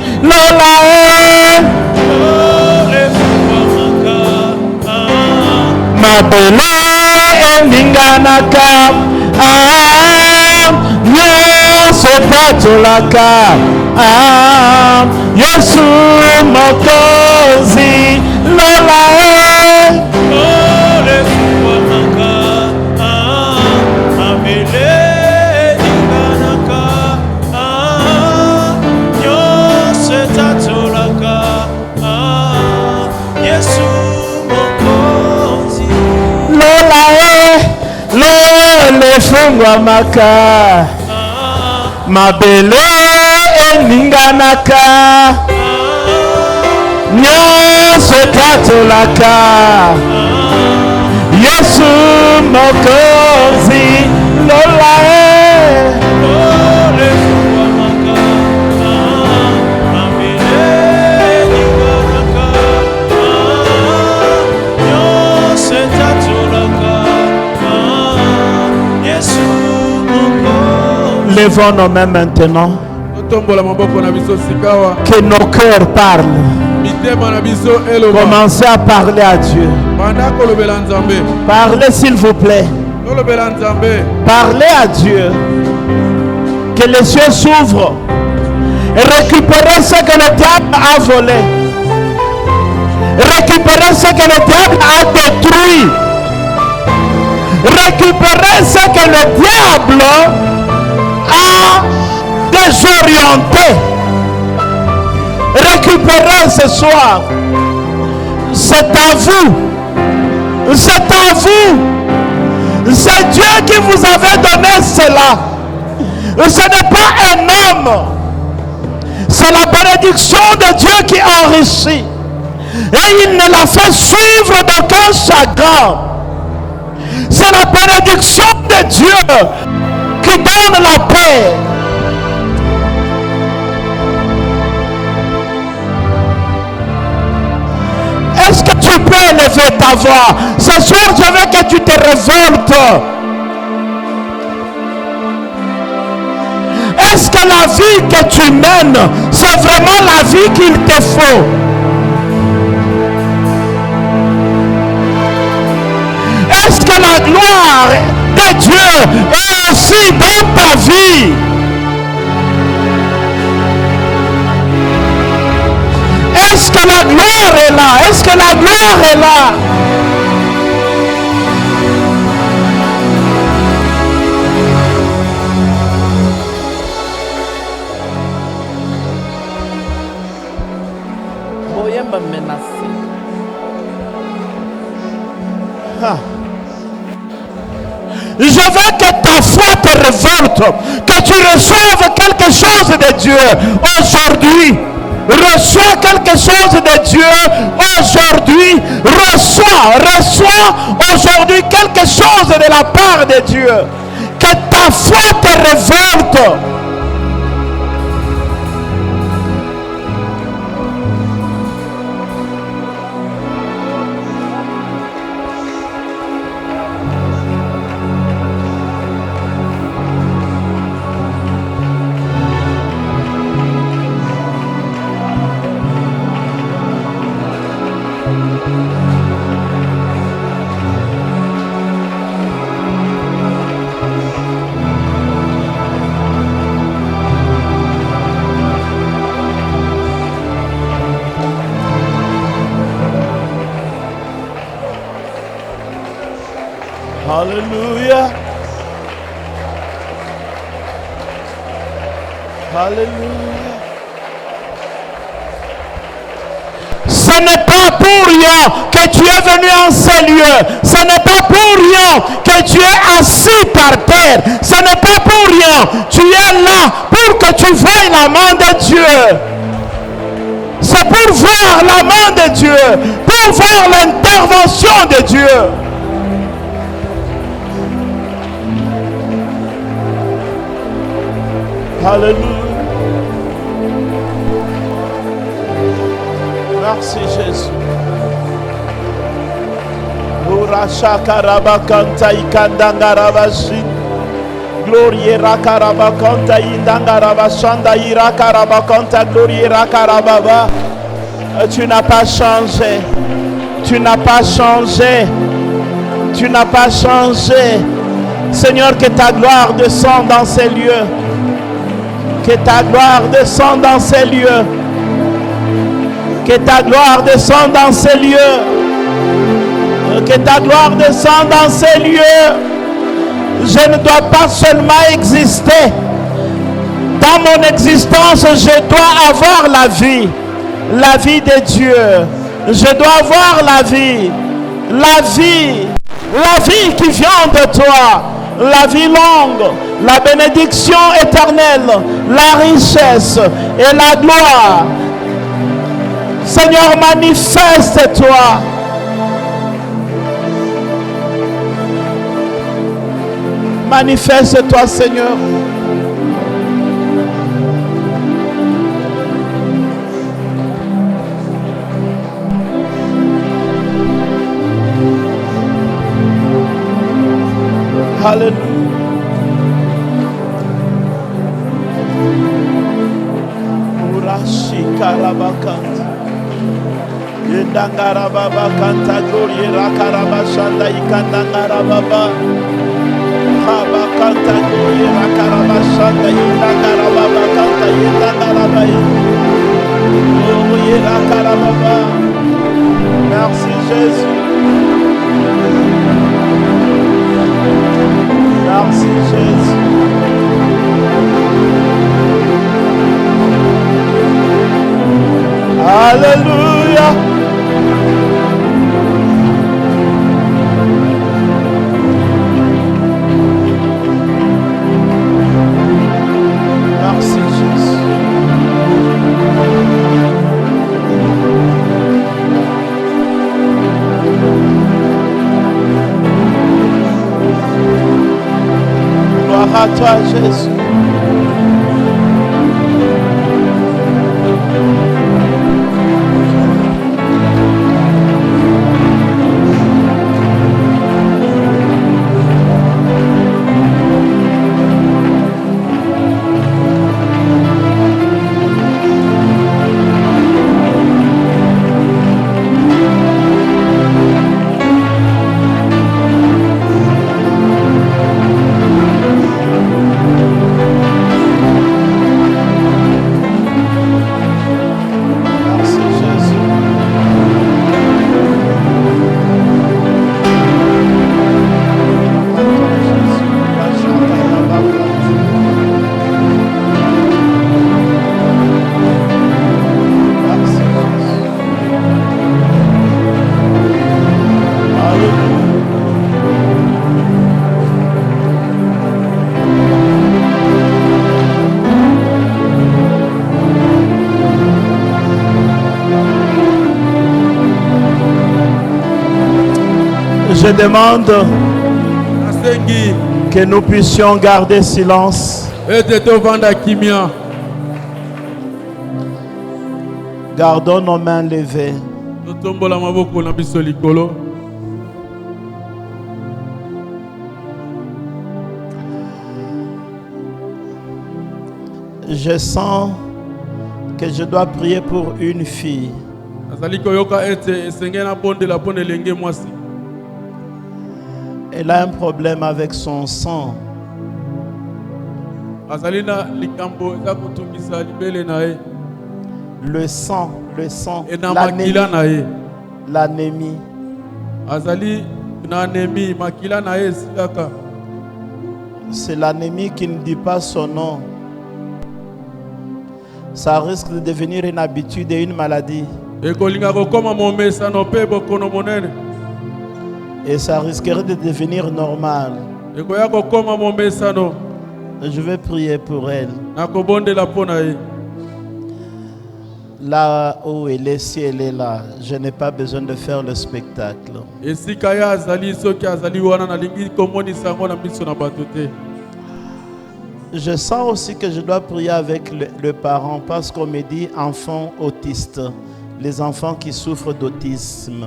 mabele eninganaka nyonso tatolaka Yesu mokonzi lola lefungwa maka mabele eninganaka nyonso tatolaka Yesu mokonzi lola Levons nos mains maintenant. Que nos cœurs parlent. Commencez à parler à Dieu. Parlez s'il vous plaît. Parlez à Dieu. Que les cieux s'ouvrent. Et récupérez ce que le diable a volé. Récupérez ce que le diable a détruit. Récupérez ce que le diable a désorienté. Récupérez ce soir. C'est à vous. C'est à vous. C'est Dieu qui vous avait donné cela. Ce n'est pas un homme. C'est la bénédiction de Dieu qui enrichit. Et il ne la fait suivre d'aucun chagrin. C'est la bénédiction de Dieu qui donne la paix. Est-ce que tu peux élever ta voix? Ce soir, je veux que tu te révoltes. Est-ce que la vie que tu mènes, c'est vraiment la vie qu'il te faut? Est-ce que la gloire de Dieu est aussi dans ta vie? Est-ce que la gloire est là? Est-ce que la gloire est là? Je veux que ta foi te révolte, que tu reçoives quelque chose de Dieu aujourd'hui. Reçois quelque chose de Dieu aujourd'hui. Reçois aujourd'hui quelque chose de la part de Dieu. Que ta foi te révolte. Alléluia. Alléluia. Ce n'est pas pour rien que tu es venu en ces lieux. Ce n'est pas pour rien que tu es assis par terre. Ce n'est pas pour rien. Tu es là pour que tu voies la main de Dieu. C'est pour voir la main de Dieu. Pour voir l'intervention de Dieu. Alléluia. Merci Jésus. Urashakarabakanta ikandangarabashi. Glorie rakarabakanta indangarabashanda irakarabakanta glorie rakarababa. Tu n'as pas changé. Tu n'as pas changé. Tu n'as pas changé. Seigneur, que ta gloire descende dans ces lieux. Que ta gloire descende dans ces lieux. Que ta gloire descende dans ces lieux. Que ta gloire descende dans ces lieux. Je ne dois pas seulement exister. Dans mon existence, je dois avoir la vie de Dieu. Je dois avoir la vie qui vient de toi, la vie longue, la bénédiction éternelle, la richesse et la gloire. Seigneur, manifeste-toi. Manifeste-toi, Seigneur. Hallelujah. Urashi karabakant. Yendangarababa kanta glory rakarabashanda ikandangarababa. Habakanta glory rakarabashanda yendangarababa kanta yendangarabaya. Oh yerakarababa. Merci Jésus. Merci Jésus. Alléluia. Merci Jésus. Gloire à toi, Jésus. Je demande que nous puissions garder silence. Gardons nos mains levées. Je sens que je dois prier pour une fille. Elle a un problème avec son sang. Le sang, l'anémie. C'est l'anémie qui ne dit pas son nom. Ça risque de devenir une habitude et une maladie. Et ça risquerait de devenir normal. Je vais prier pour elle. Là où elle est, si elle est là, je n'ai pas besoin de faire le spectacle. Je sens aussi que je dois prier avec le parent parce qu'on me dit enfants autistes, les enfants qui souffrent d'autisme.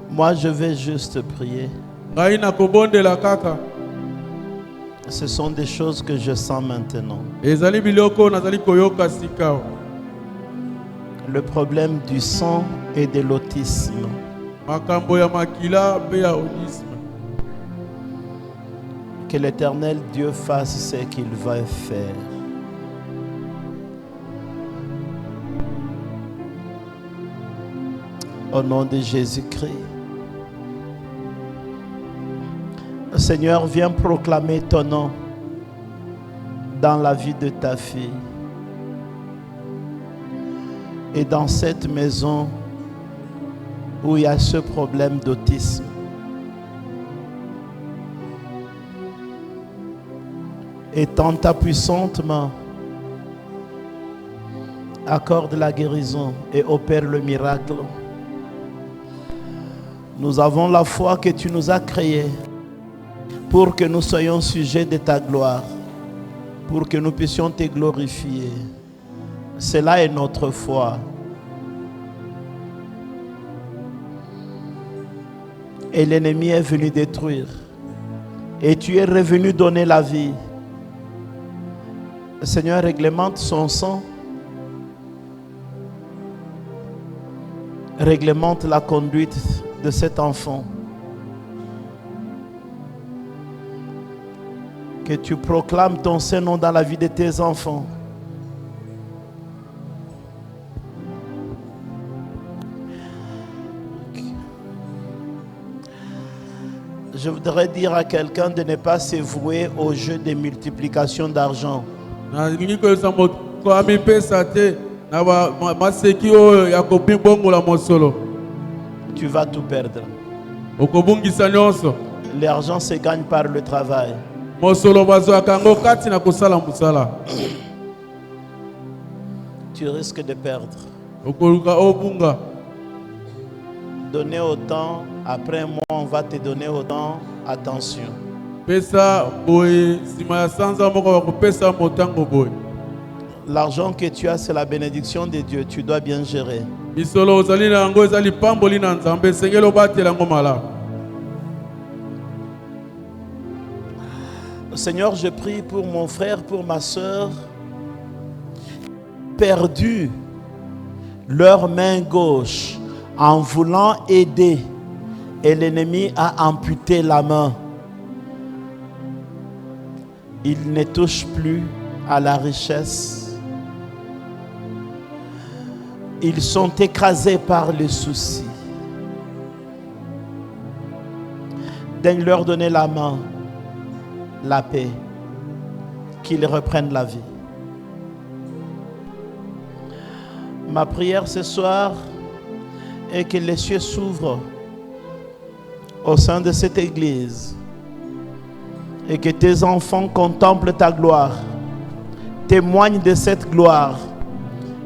Moi, je vais juste prier. Ce sont des choses que je sens maintenant. Le problème du sang et de l'autisme. Que l'Éternel Dieu fasse ce qu'il va faire. Au nom de Jésus-Christ. Seigneur, viens proclamer ton nom dans la vie de ta fille. Et dans cette maison où il y a ce problème d'autisme. Étends ta puissante main, accorde la guérison et opère le miracle. Nous avons la foi que tu nous as créés pour que nous soyons sujets de ta gloire, pour que nous puissions te glorifier. Cela est notre foi. Et l'ennemi est venu détruire. Et tu es revenu donner la vie. Seigneur, réglemente son sang. Réglemente la conduite de cet enfant. Que tu proclames ton Saint-Nom dans la vie de tes enfants. Je voudrais dire à quelqu'un de ne pas se vouer au jeu de multiplication d'argent. Tu vas tout perdre. L'argent se gagne par le travail. Tu risques de perdre. Donner autant, après un mois on va te donner autant. Attention. L'argent que tu as, c'est la bénédiction de Dieu. Tu dois bien gérer. Seigneur, je prie pour mon frère, pour ma soeur, perdu leur main gauche en voulant aider et l'ennemi a amputé la main. Ils ne touchent plus à la richesse. Ils sont écrasés par les soucis. Daigne leur donner la main, la paix, qu'ils reprennent la vie. Ma prière ce soir est que les cieux s'ouvrent au sein de cette église et que tes enfants contemplent ta gloire, témoignent de cette gloire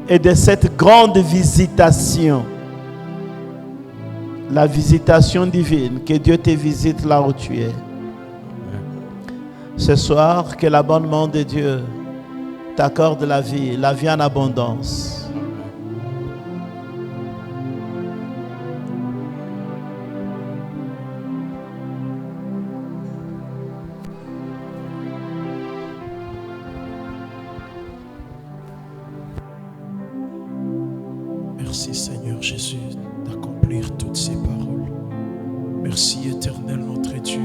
et de cette grande visitation. La visitation divine, que Dieu te visite là où tu es. Ce soir, que l'abondement de Dieu t'accorde la vie en abondance. Merci Seigneur Jésus d'accomplir toutes ces paroles. Merci éternel notre Dieu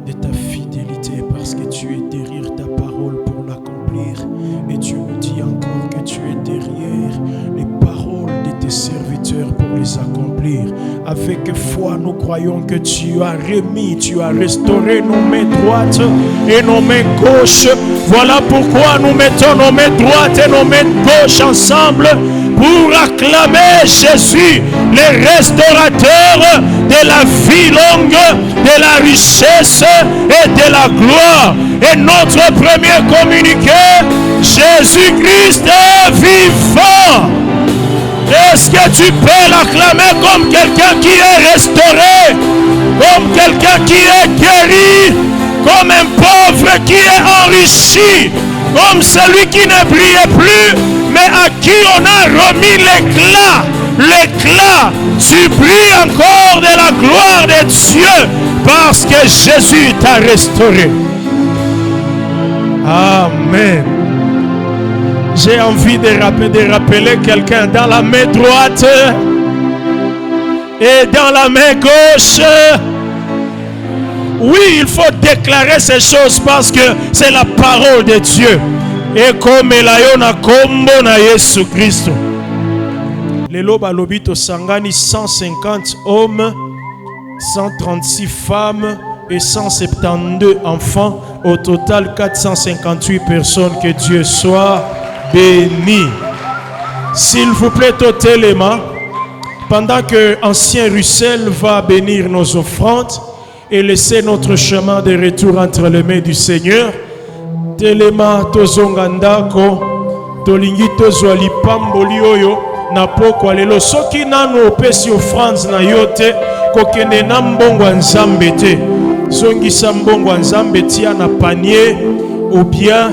de ta fidélité parce que tu es derrière ta parole pour l'accomplir. Et tu nous dis encore que tu es derrière les paroles de tes serviteurs pour les accomplir. Avec foi, nous croyons que tu as remis, tu as restauré nos mains droites et nos mains gauches. Voilà pourquoi nous mettons nos mains droites et nos mains gauches ensemble pour acclamer Jésus, le restaurateur de la vie longue, de la richesse et de la gloire. Et notre premier communiqué, Jésus-Christ est vivant. Est-ce que tu peux l'acclamer comme quelqu'un qui est restauré, comme quelqu'un qui est guéri, comme un pauvre qui est enrichi, comme celui qui ne brillait plus, mais à qui on a remis l'éclat. L'éclat, tu brilles encore de la gloire de Dieu parce que Jésus t'a restauré. Amen. J'ai envie de rappeler quelqu'un dans la main droite et dans la main gauche. Oui, il faut déclarer ces choses parce que c'est la parole de Dieu. Et comme la kombo na Yesu Christo. Lelo balobi to sangani 150 hommes, 136 femmes et 172 enfants. Au total 458 personnes. Que Dieu soit béni. S'il vous plaît, totalement, pendant que Ancien Russell va bénir nos offrandes et laisser notre chemin de retour entre les mains du Seigneur, telema tozongandako tolingi tozwa lipamboli oyo na pokwa lelo soki nanu opesi offrande na yote kokende na mbongo ya Nzambe te zongisa mbongo ya Nzambe tia na panier ou bien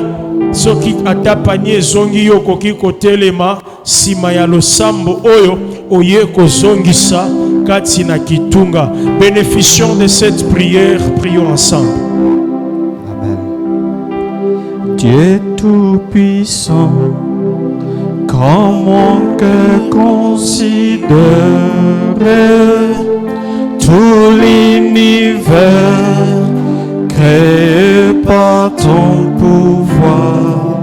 soki ata panier zongi yo koki kotelema sima ya losambo oyo oye kozongisa kati na kitunga. Bénéficions de cette prière, prions ensemble. Dieu tout-puissant, quand mon cœur considère tout l'univers créé par ton pouvoir,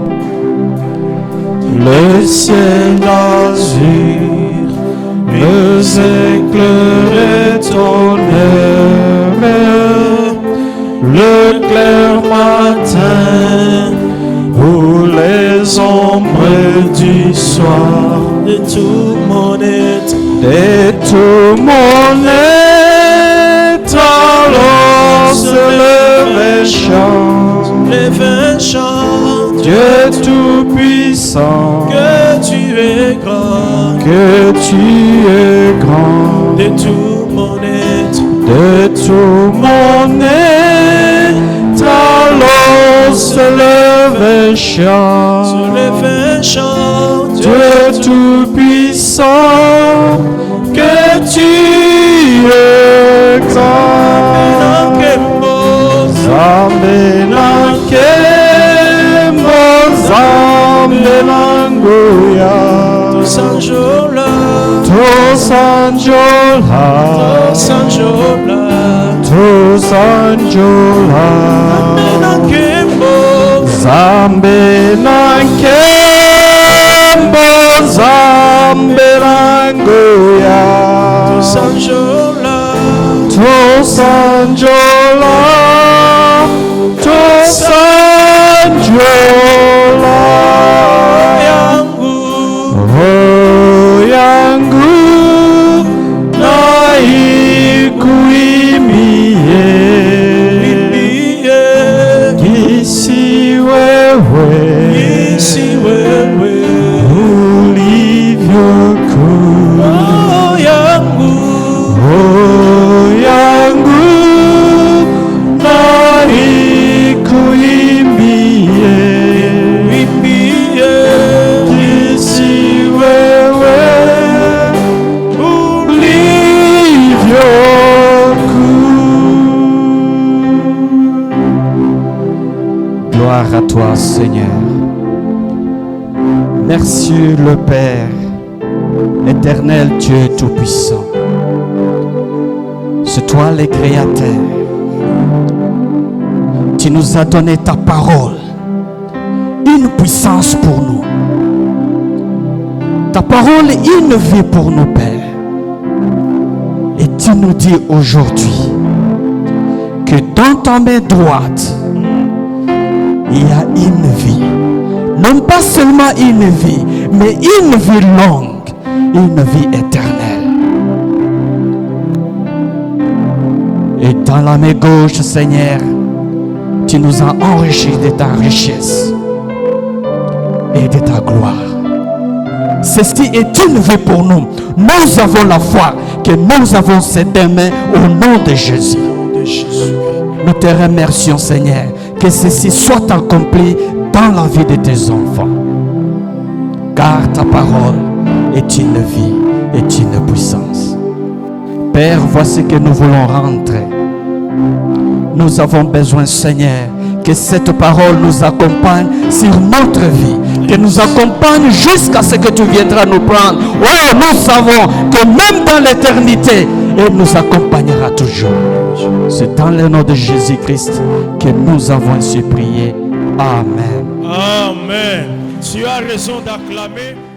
le ciel azur, les éclairs et tonnerre, le clair matin ou les ombres du soir, De tout mon être, alors se lève chante, lève chante, Dieu tout-puissant, que tu es grand, que tu es grand, de tout mon être, de tout mon être, alors se lève chante, se lève chante, Dieu tout-puissant, que tu es grand. Zambe nankembo, Zambe nanguya, Sanjola, to sanjola, Sanjola, to sanjola, Menakembo, Zambe nankembo, Zambe nanguya, Sanjola, to sanjola, to sanjola, yangu, roho yangu na ikuimbie, kisi wewe, isi wewe, ulivyo kuu, roho yangu, roho yangu na ikuimbie, kisi wewe ulivyo kuu. Gloire à toi, Seigneur. Merci le Père, éternel Dieu Tout-Puissant. C'est toi le Créateur. Tu nous as donné ta parole, une puissance pour nous. Ta parole est une vie pour nous, Père. Et tu nous dis aujourd'hui que dans ta main droite, il y a une vie. Non pas seulement une vie, mais une vie longue, une vie éternelle. Et dans la main gauche, Seigneur, tu nous as enrichis de ta richesse et de ta gloire. Ceci est une vie pour nous. Nous avons la foi que nous avons cette main au nom de Jésus. Nous te remercions, Seigneur, que ceci soit accompli dans la vie de tes enfants. Car ta parole est une vie, est une puissance. Père, voici que nous voulons rentrer Nous avons besoin, Seigneur, que cette parole nous accompagne sur notre vie, que nous accompagne jusqu'à ce que tu viendras nous prendre. Oh, nous savons que même dans l'éternité, elle nous accompagnera toujours. C'est dans le nom de Jésus-Christ que nous avons ainsi prié. Amen. Amen. Tu as raison d'acclamer.